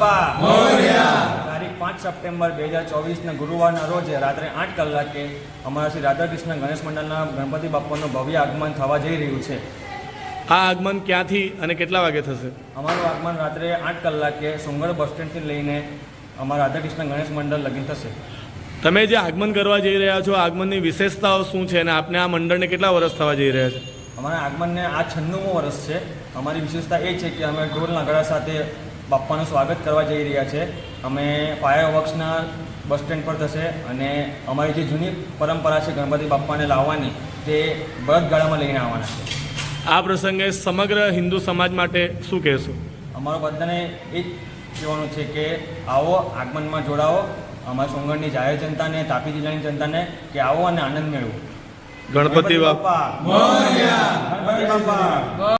બાપા મોરયા. તારીખ 5 સપ્ટેમ્બર 2024 ગુરુવારના રોજ રાત્રે 8 કલાકે અમારા શ્રી રાધાકૃષ્ણ ગણેશ મંડળના ગણપતિ બાપાનું ભવ્ય આગમન થવા જઈ રહ્યું છે. આ આગમન ક્યાંથી અને કેટલા વાગે થશે? અમારું આગમન રાત્રે 8 કલાકે સોંગઢ બસ સ્ટેન્ડથી લઈને અમારા રાધાકૃષ્ણ ગણેશ મંડળ લગીન થશે. તમે જે આગમન કરવા જઈ રહ્યા છો, આગમનની વિશેષતાઓ શું છે અને આપને આ મંડળને કેટલા વર્ષ થવા જઈ રહ્યા છે? અમારા આગમનને આ 96મું વર્ષ છે. અમારી વિશેષતા એ છે કે અમે ઢોલ નગારા સાથે બાપ્પાનું સ્વાગત કરવા જઈ રહ્યા છે. અમે ફાયર વર્ક્સના બસ સ્ટેન્ડ પર થશે અને અમારી જે જૂની પરંપરા છે ગણપતિ બાપ્પાને લાવવાની, તે બળદગાડામાં લઈને આવવાના છે. આ પ્રસંગે સમગ્ર હિન્દુ સમાજ માટે શું કહેશો? અમારું બધાને એ જ કહેવાનું છે કે આવો, આગમનમાં જોડાઓ. અમારા સોંગઢની જાહેર જનતાને, તાપી જિલ્લાની જનતાને કે આવો અને આનંદ મેળવો. ગણપતિ બાપા મોરયા. ગણપતિ બાપા.